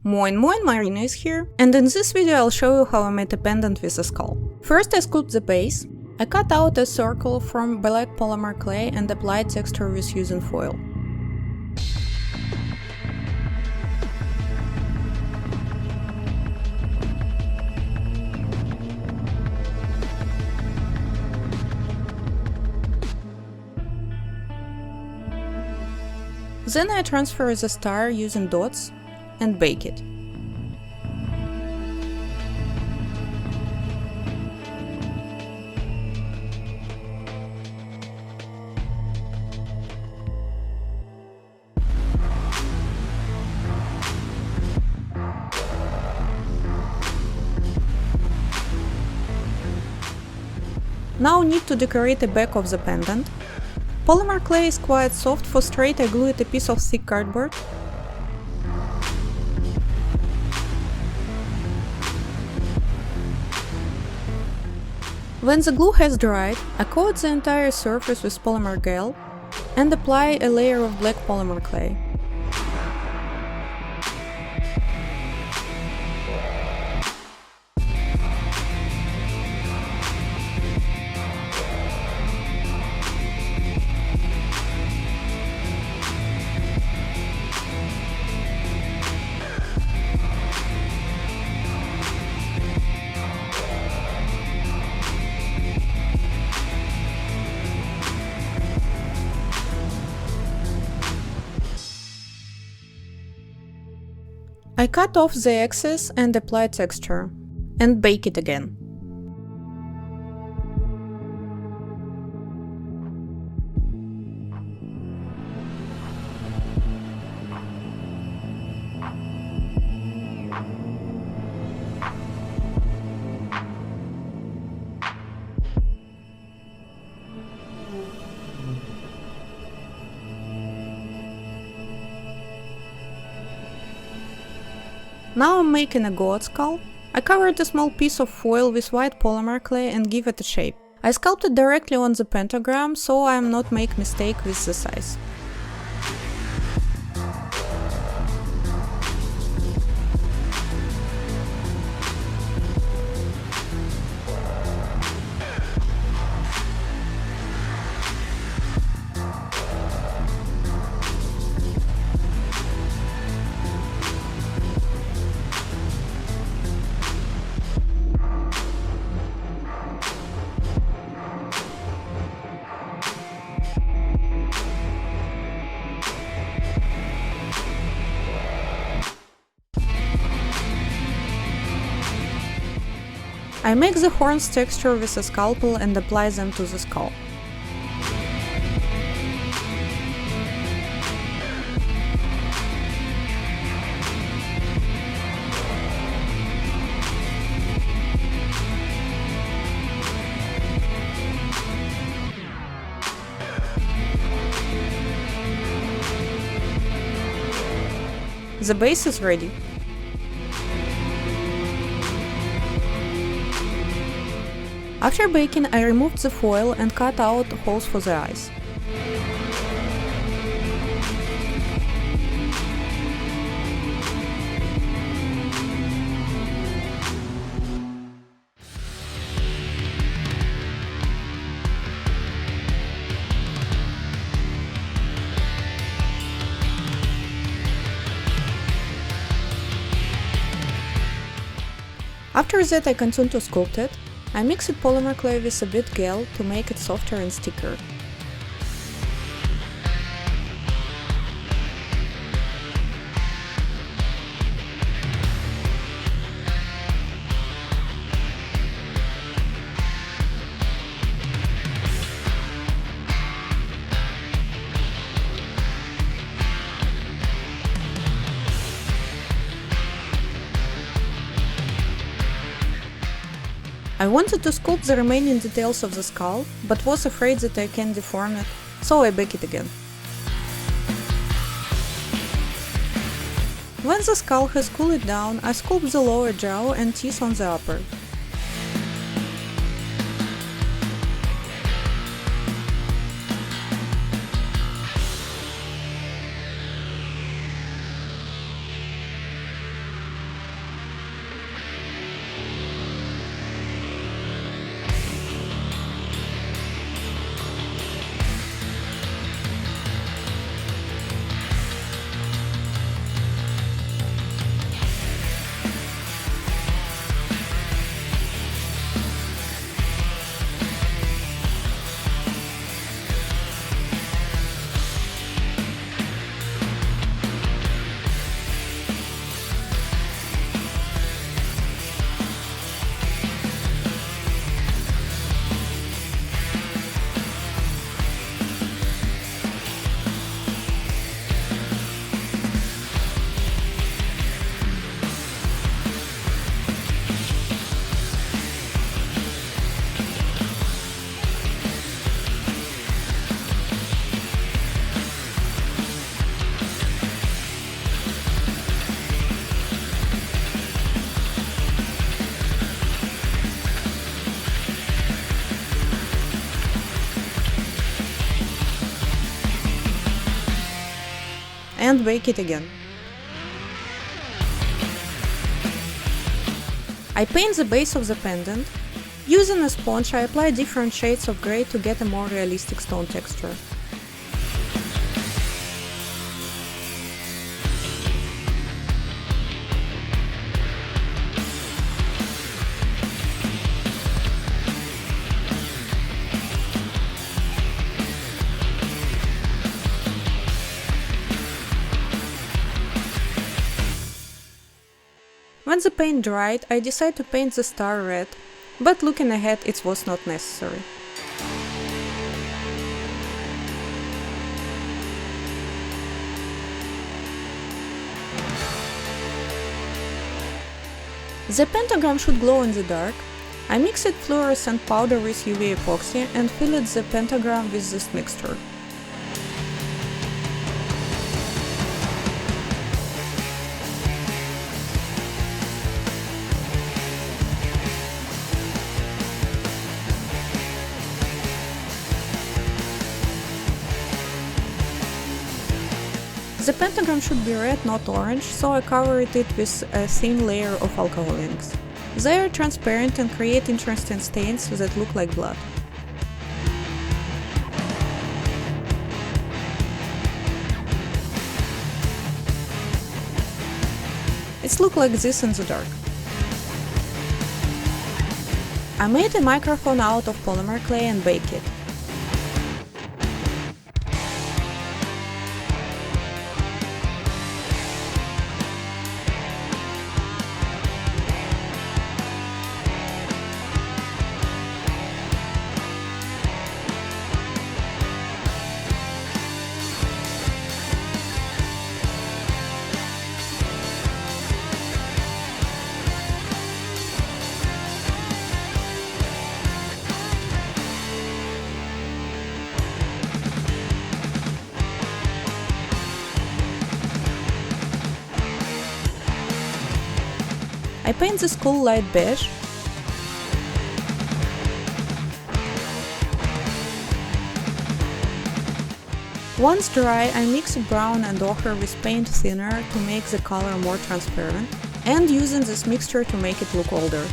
Moin Moin, Marina is here, and in this video I'll show you how I made a pendant with a skull. First I sculpt the base. I cut out a circle from black polymer clay and applied texture with using foil. Then I transfer the star using dots and bake it. Now need to decorate the back of the pendant. Polymer clay is quite soft. For straight I glued a piece of thick cardboard. When the glue has dried, I coat the entire surface with polymer gel and apply a layer of black polymer clay. I cut off the excess and apply texture, and bake it again. Now I'm making a god skull. I covered a small piece of foil with white polymer clay and give it a shape. I sculpted directly on the pentagram, so I am not make mistake with the size. I make the horns texture with a scalpel and apply them to the skull. The base is ready. After baking, I removed the foil and cut out holes for the eyes. After that, I continue to sculpt it. I mixed polymer clay with a bit gel to make it softer and stickier. I wanted to sculpt the remaining details of the skull, but was afraid that I can deform it, so I bake it again. When the skull has cooled down, I sculpt the lower jaw and teeth on the upper. and bake it again. I paint the base of the pendant. Using a sponge, I apply different shades of grey to get a more realistic stone texture. When the paint dried, I decided to paint the star red, but looking ahead it was not necessary. The pentagram should glow in the dark. I mixed fluorescent powder with UV epoxy and filled the pentagram with this mixture. The pentagram should be red, not orange, so I covered it with a thin layer of alcohol inks. They are transparent and create interesting stains that look like blood. It looks like this in the dark. I made a microphone out of polymer clay and baked it. I paint the skull light beige. Once dry, I mix brown and ochre with paint thinner to make the color more transparent, and using this mixture to make it look older.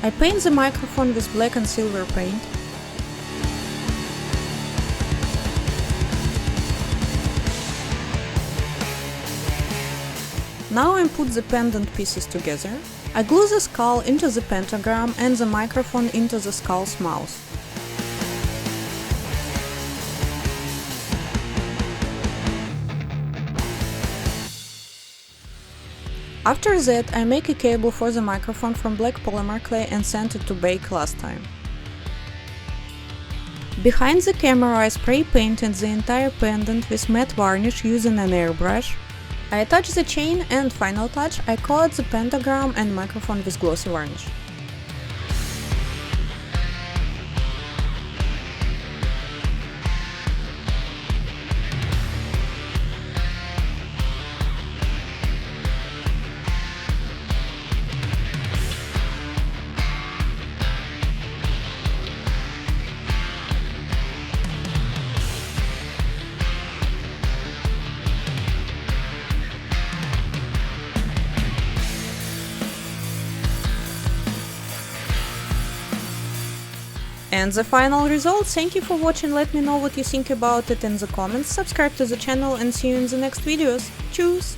I paint the microphone with black and silver paint. Now I put the pendant pieces together. I glue the skull into the pentagram and the microphone into the skull's mouth. After that, I make a cable for the microphone from black polymer clay and sent it to bake last time. Behind the camera, I spray painted the entire pendant with matte varnish using an airbrush. I attach the chain and, final touch, I coat the pentagram and microphone with glossy varnish. And the final result. Thank you for watching, let me know what you think about it in the comments, subscribe to the channel and see you in the next videos. Tschüss!